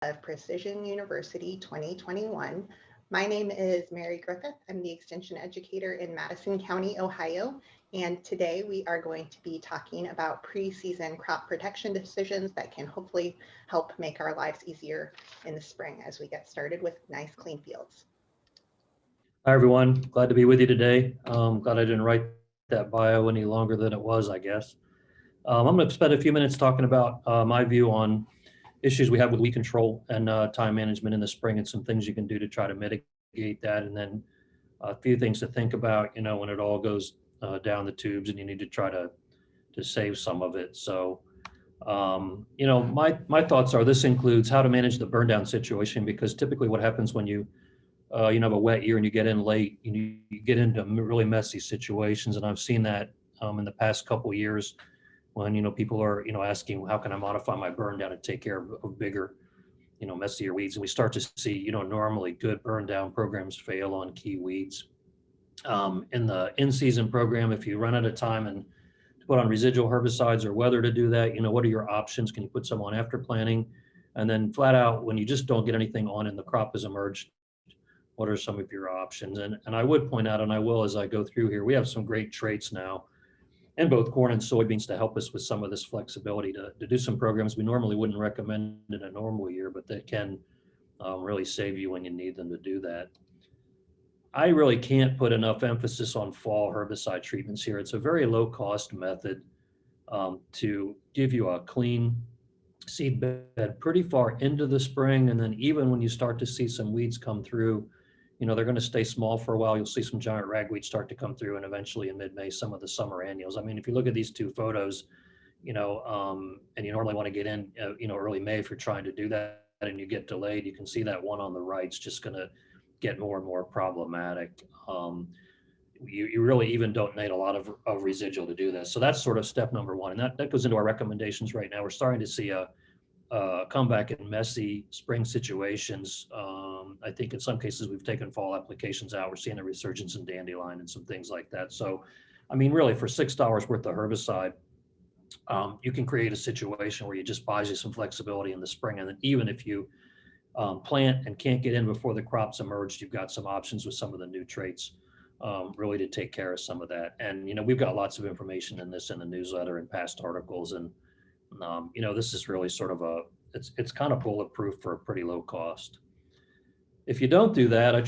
of Precision University 2021. My name is Mary Griffith. I'm the Extension Educator in Madison County, Ohio. And today we are going to be talking about pre-season crop protection decisions that can hopefully help make our lives easier in the spring as we get started with nice, clean fields. Hi, everyone. Glad to be with you today. Glad I didn't write that bio any longer than it was, I guess. I'm going to spend a few minutes talking about my view on issues we have with weed control and time management in the spring and some things you can do to try to mitigate that. And then a few things to think about, when it all goes down the tubes and you need to try to save some of it. So, my thoughts are this includes how to manage the burn down situation, because typically what happens when you have a wet year and you get in late, you get into really messy situations. And I've seen that in the past couple of years when, people are, asking, how can I modify my burn down to take care of bigger, messier weeds? And we start to see, normally good burn down programs fail on key weeds. In the in-season program, if you run out of time and put on residual herbicides or weather to do that, what are your options? Can you put some on after planting? And then flat out, when you just don't get anything on and the crop has emerged, what are some of your options? And I would point out, and I will as I go through here, we have some great traits now in both corn and soybeans to help us with some of this flexibility to do some programs we normally wouldn't recommend in a normal year, but that can really save you when you need them to do that. I really can't put enough emphasis on fall herbicide treatments here. It's a very low cost method to give you a clean seed bed pretty far into the spring. And then even when you start to see some weeds come through, they're going to stay small for a while. You'll see some giant ragweed start to come through, and eventually in mid-May, some of the summer annuals. I mean, if you look at these two photos, and you normally want to get in, early May if you're trying to do that and you get delayed, you can see that one on the right's just going to get more and more problematic. You really even don't need a lot of residual to do this. So that's sort of step number one. And that goes into our recommendations right now. We're starting to see a comeback in messy spring situations. I think in some cases we've taken fall applications out. We're seeing a resurgence in dandelion and some things like that. So, I mean, really for $6 worth of herbicide, you can create a situation where you just buys you some flexibility in the spring. And then even if you plant and can't get in before the crops emerged, you've got some options with some of the new traits really to take care of some of that. And, we've got lots of information in this in the newsletter and past articles. And, this is really sort of it's kind of bulletproof for a pretty low cost. If you don't do that, I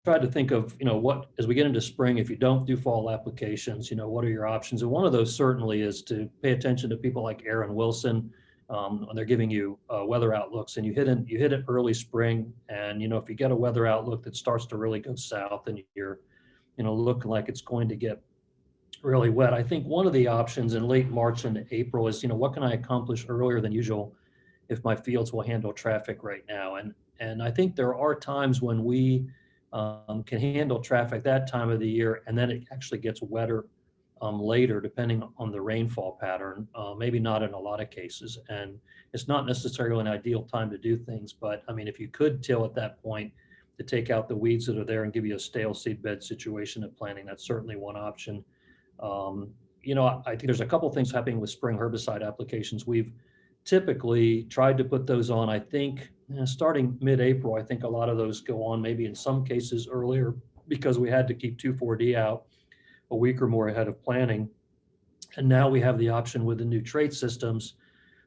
tried to think of, what, as we get into spring, if you don't do fall applications, what are your options? And one of those certainly is to pay attention to people like Aaron Wilson when they're giving you weather outlooks, and you hit it early spring. And, if you get a weather outlook that starts to really go south and you're, looking like it's going to get really wet, I think one of the options in late March into April is, what can I accomplish earlier than usual if my fields will handle traffic right now? And I think there are times when we can handle traffic that time of the year, and then it actually gets wetter later, depending on the rainfall pattern, maybe not in a lot of cases. And it's not necessarily an ideal time to do things, but I mean, if you could till at that point to take out the weeds that are there and give you a stale seed bed situation at planting, that's certainly one option. I think there's a couple things happening with spring herbicide applications. We've typically tried to put those on, I think, starting mid-April. I think a lot of those go on maybe in some cases earlier because we had to keep 2,4-D out a week or more ahead of planting. And now we have the option with the new trait systems,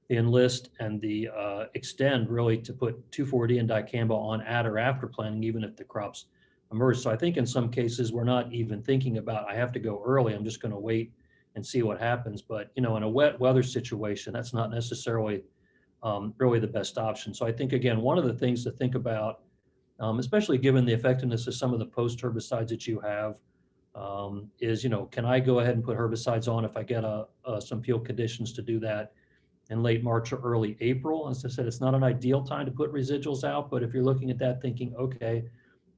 the Enlist and the Extend, really to put 2,4-D and dicamba on at or after planting, even if the crops emerge. So I think in some cases we're not even thinking about, I have to go early, I'm just going to wait and see what happens. But in a wet weather situation, that's not necessarily really the best option. So I think, again, one of the things to think about, especially given the effectiveness of some of the post herbicides that you have, is, can I go ahead and put herbicides on if I get some field conditions to do that in late March or early April? As I said, it's not an ideal time to put residuals out, but if you're looking at that thinking, okay,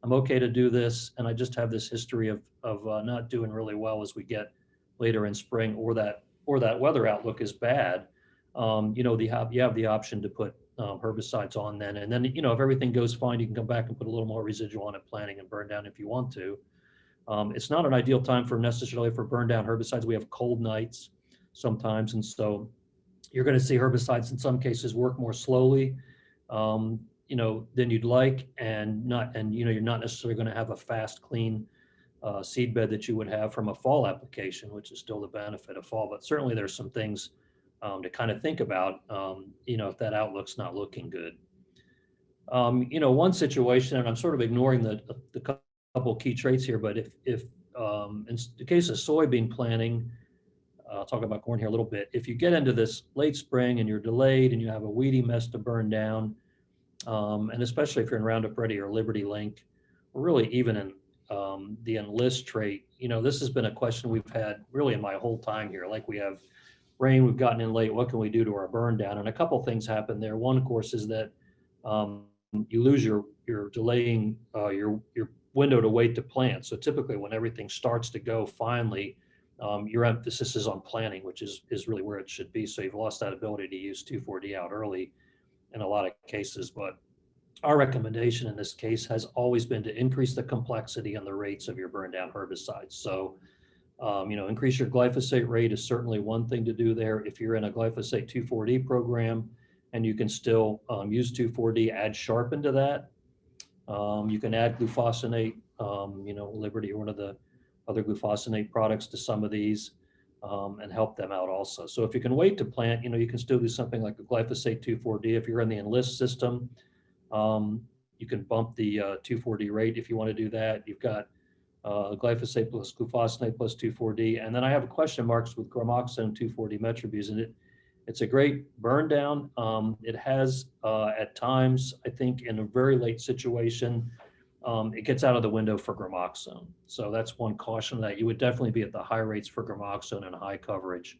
I'm okay to do this, and I just have this history of not doing really well as we get later in spring, or that weather outlook is bad, you have the option to put herbicides on then. And then, if everything goes fine, you can come back and put a little more residual on it, planting and burn down if you want to. It's not an ideal time necessarily for burn down herbicides. We have cold nights sometimes, and so you're going to see herbicides in some cases work more slowly than you'd like, and you're not necessarily going to have a fast, clean seed bed that you would have from a fall application, which is still the benefit of fall. But certainly there's some things to kind of think about, if that outlook's not looking good. One situation, and I'm sort of ignoring the couple key traits here, but if in the case of soybean planting, I'll talk about corn here a little bit. If you get into this late spring and you're delayed and you have a weedy mess to burn down, and especially if you're in Roundup Ready or Liberty Link, or really even in the Enlist trait, this has been a question we've had really in my whole time here. Like, we have rain, we've gotten in late, what can we do to our burn down? And a couple things happen there. One, of course, is that you lose your delaying your window to wait to plant. So typically when everything starts to go finally, your emphasis is on planting, which is really where it should be. So you've lost that ability to use 2,4-D out early in a lot of cases. But our recommendation in this case has always been to increase the complexity and the rates of your burn down herbicides. So, increase your glyphosate rate is certainly one thing to do there. If you're in a glyphosate 2,4-D program and you can still use 2,4-D, add sharpen to that. You can add glufosinate, Liberty or one of the other glufosinate products to some of these, and help them out also. So if you can wait to plant, you can still do something like a glyphosate 2,4-D. If you're in the Enlist system, you can bump the 2,4-D rate if you want to do that. You've got glyphosate plus glufosinate plus 2,4-D. And then I have question marks with gramoxone 2,4-D metribuzin. It's a great burn down. It has at times, I think in a very late situation, it gets out of the window for gramoxone. So that's one caution, that you would definitely be at the high rates for gramoxone and high coverage.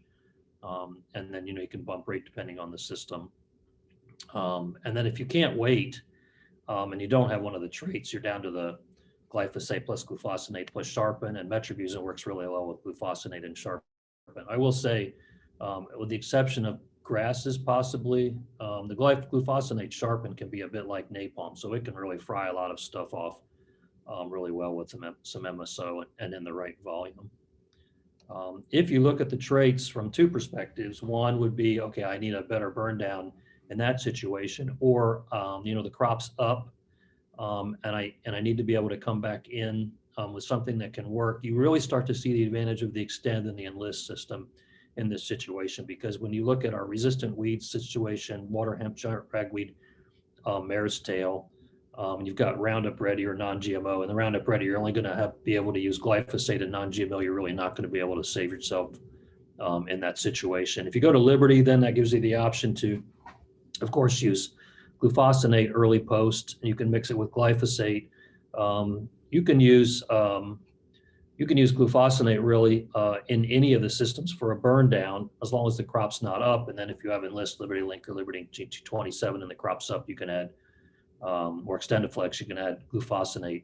And then, you can bump rate depending on the system. And then if you can't wait and you don't have one of the traits, you're down to the glyphosate plus glufosinate plus sharpen, and metribuzin works really well with glufosinate and sharpen. I will say, with the exception of grasses possibly, the glufosinate sharpen can be a bit like napalm, so it can really fry a lot of stuff off really well with some MSO and in the right volume. If you look at the traits from two perspectives, one would be, okay, I need a better burn down in that situation, or the crop's up, and I need to be able to come back in with something that can work. You really start to see the advantage of the Extend and the Enlist system in this situation, because when you look at our resistant weeds situation, Waterhemp, giant ragweed, mare's tail, you've got Roundup Ready or non-GMO. And the Roundup Ready, you're only going to be able to use glyphosate, and non-GMO, you're really not going to be able to save yourself in that situation. If you go to Liberty, then that gives you the option to, of course, use glufosinate early post, and you can mix it with glyphosate. You can use glufosinate really in any of the systems for a burn down, as long as the crop's not up. And then if you have Enlist, Liberty Link, or Liberty G227 and the crop's up, you can add, or Extendiflex, you can add glufosinate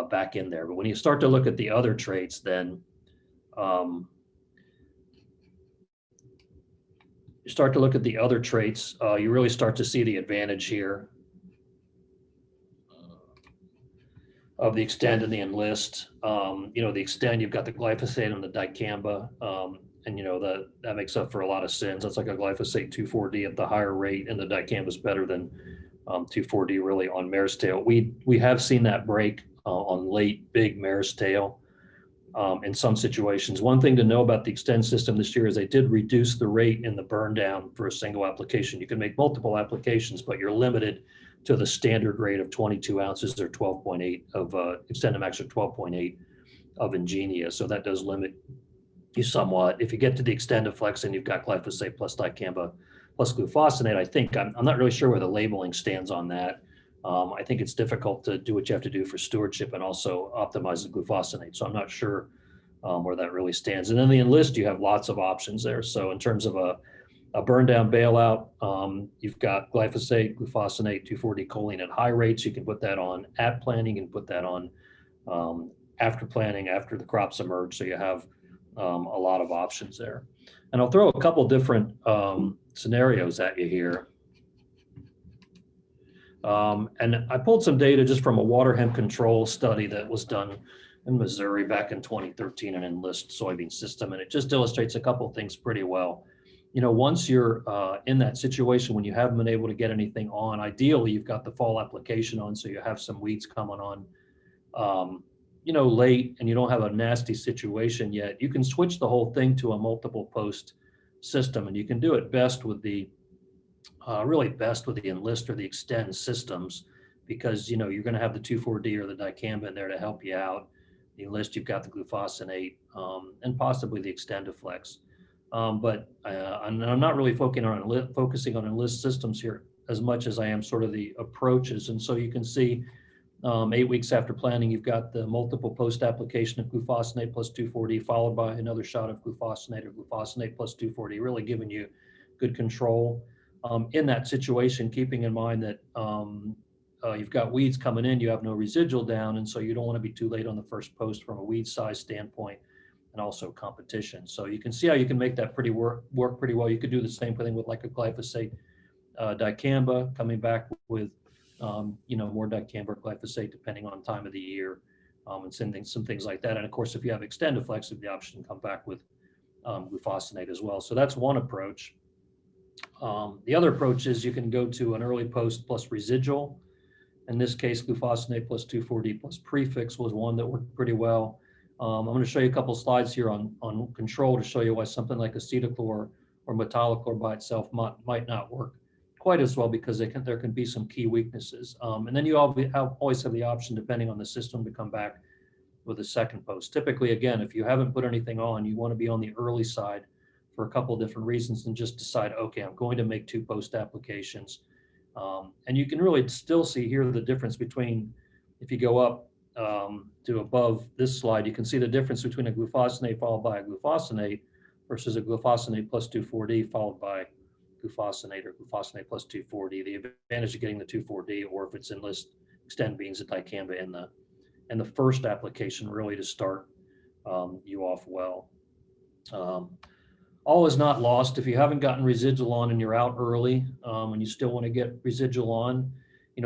back in there. But when you start to look at the other traits, then you really start to see the advantage here of the Extend and the Enlist. The Extend, you've got the glyphosate and the dicamba, and that makes up for a lot of sins. That's like a glyphosate 2,4-D at the higher rate, and the dicamba is better than 2,4-D really on mare's tail. We have seen that break on late big mare's tail in some situations. One thing to know about the Extend system this year is they did reduce the rate in the burn down for a single application. You can make multiple applications, but you're limited to the standard rate of 22 ounces or 12.8 of Extendamax, or 12.8 of Ingenia. So that does limit you somewhat. If you get to the Extendiflex and you've got glyphosate plus dicamba plus glufosinate, I think I'm not really sure where the labeling stands on that. I think it's difficult to do what you have to do for stewardship and also optimize the glufosinate. So I'm not sure where that really stands. And then the Enlist, you have lots of options there. So in terms of a burn down bailout, you've got glyphosate, glufosinate, 2,4-D choline at high rates. You can put that on at planting and put that on after planting, after the crops emerge. So you have a lot of options there. And I'll throw a couple different scenarios at you here. And I pulled some data just from a Waterhemp control study that was done in Missouri back in 2013, an Enlist soybean system. And it just illustrates a couple of things pretty well. once you're in that situation when you haven't been able to get anything on, ideally you've got the fall application on, so you have some weeds coming on, late, and you don't have a nasty situation yet, you can switch the whole thing to a multiple post system, and you can do it best with the really best with the Enlist or the Extend systems, because you're going to have the 2,4-D or the dicamba in there to help you out. The Enlist, you've got the glufosinate, and possibly the Extendiflex. But I'm not really focusing on Enlist systems here as much as I am sort of the approaches. And so you can see 8 weeks after planting, you've got the multiple post application of glufosinate plus 2,4-D, followed by another shot of glufosinate or glufosinate plus 2,4-D, really giving you good control. In that situation, keeping in mind that you've got weeds coming in, you have no residual down, and so you don't want to be too late on the first post from a weed size standpoint, and also competition. So you can see how you can make that work pretty well. You could do the same thing with like a glyphosate dicamba, coming back with more dicamba or glyphosate depending on time of the year, and some things like that. And of course, if you have Extendiflex, you have the option to come back with glufosinate as well. So that's one approach. The other approach is you can go to an early post plus residual. In this case, glufosinate plus 2,4-D plus prefix was one that worked pretty well. I'm going to show you a couple slides here on control to show you why something like acetochlor or metolachlor by itself might not work quite as well, because there can be some key weaknesses. And then you always have the option, depending on the system, to come back with a second post. Typically, again, if you haven't put anything on, you want to be on the early side for a couple of different reasons, and just decide, okay, I'm going to make 2 post applications. And you can really still see here the difference between, if you go up to above this slide, you can see the difference between a glufosinate followed by a glufosinate versus a glufosinate plus 2,4-D followed by glufosinate or glufosinate plus 2,4-D. The advantage of getting the 2,4-D, or if it's Enlist Extend beans and dicamba in the first application, really to start you off well. All is not lost. If you haven't gotten residual on and you're out early, and you still want to get residual on,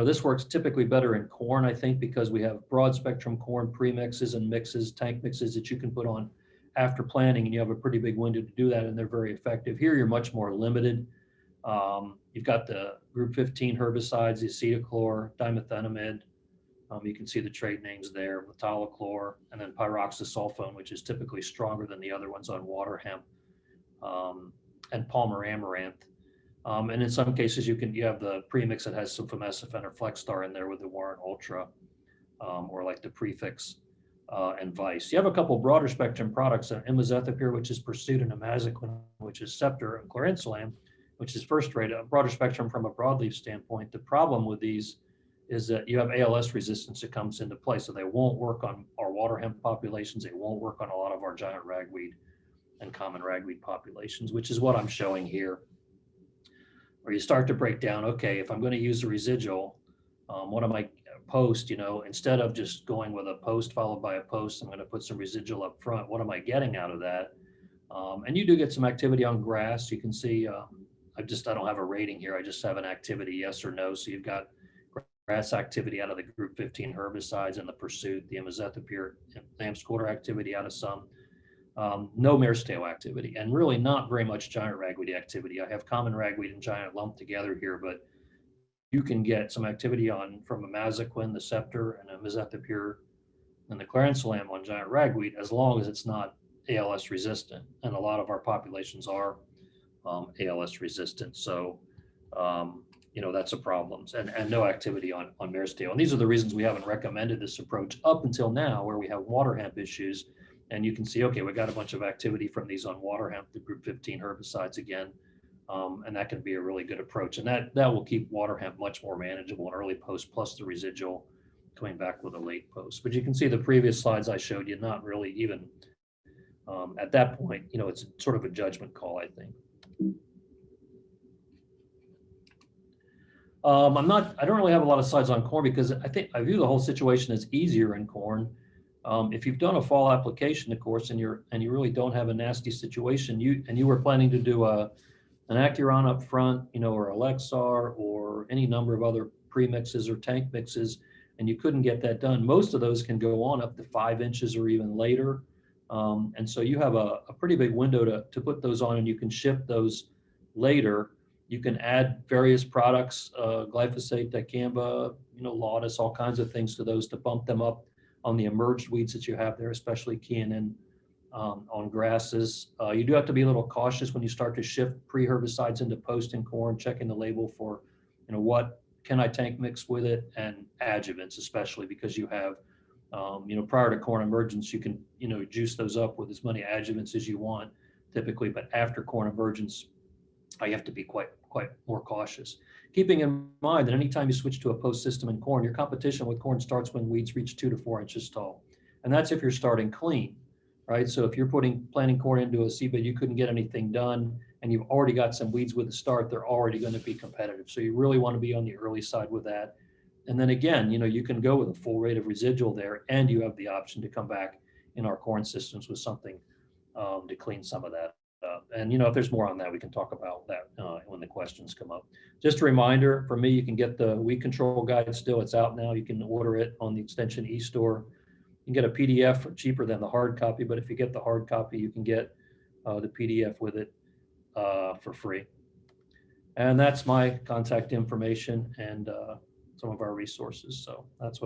this works typically better in corn, I think, because we have broad spectrum corn premixes and mixes, tank mixes that you can put on after planting, and you have a pretty big window to do that, and they're very effective. Here, you're much more limited. You've got the group 15 herbicides, the acetochlor, dimethenamide. You can see the trade names there, metolachlor, and then pyroxasulfone, which is typically stronger than the other ones on Waterhemp, and Palmer amaranth. And in some cases, you have the premix that has some sulfamesifene or Flexstar in there with the Warren Ultra, or like the prefix and Vice. You have a couple broader spectrum products, imazethapyr, which is Pursuit, and imazaquin, which is Scepter, and chlorantzolam, which is first rate, a broader spectrum from a broadleaf standpoint. The problem with these is that you have ALS resistance that comes into play, so they won't work on our water hemp populations. They won't work on a lot of our giant ragweed and common ragweed populations, which is what I'm showing here, where you start to break down, okay, if I'm going to use a residual, what am I post, instead of just going with a post followed by a post, I'm going to put some residual up front. What am I getting out of that? And you do get some activity on grass. You can see, I don't have a rating here. I just have an activity, yes or no. So you've got grass activity out of the group 15 herbicides and the Pursuit, the imazethapyr, lamb's quarter activity out of some. No mare's tail activity, and really not very much giant ragweed activity. I have common ragweed and giant lumped together here, but you can get some activity from imazaquin, the Scepter, and imazethapyr, and the chlorantzolam on giant ragweed, as long as it's not ALS resistant. And a lot of our populations are ALS resistant. So, that's a problem. And no activity on mare's tail. And these are the reasons we haven't recommended this approach up until now, where we have water hemp issues. And you can see, okay, we got a bunch of activity from these on water hemp, the group 15 herbicides again. And that can be a really good approach. And that will keep water hemp much more manageable, an early post plus the residual coming back with a late post. But you can see the previous slides I showed you, not really even at that point, it's sort of a judgment call, I think. I don't really have a lot of slides on corn, because I view the whole situation as easier in corn. If you've done a fall application, of course, and you really don't have a nasty situation, you were planning to do an Acuron up front, or a Lexar, or any number of other premixes or tank mixes, and you couldn't get that done. Most of those can go on up to 5 inches or even later. And so you have a pretty big window to put those on, and you can ship those later, you can add various products, glyphosate, dicamba, laudus, all kinds of things to those to bump them up on the emerged weeds that you have there, especially keying in on grasses. You do have to be a little cautious when you start to shift pre-herbicides into post in corn, checking the label for, what can I tank mix with it, and adjuvants, especially because you have, prior to corn emergence, you can, juice those up with as many adjuvants as you want typically, but after corn emergence, you have to be quite more cautious. Keeping in mind that anytime you switch to a post system in corn, your competition with corn starts when weeds reach 2 to 4 inches tall. And that's if you're starting clean, right? So if you're planting corn into a seedbed, you couldn't get anything done, and you've already got some weeds with the start, they're already going to be competitive. So you really want to be on the early side with that. And then again, you can go with a full rate of residual there, and you have the option to come back in our corn systems with something to clean some of that up. And if there's more on that, we can talk about that when the questions come up. Just a reminder, for me, you can get the weed control guide still. It's out now. You can order it on the Extension e-store. You can get a PDF for cheaper than the hard copy, but if you get the hard copy, you can get the PDF with it for free. And that's my contact information and some of our resources. So that's what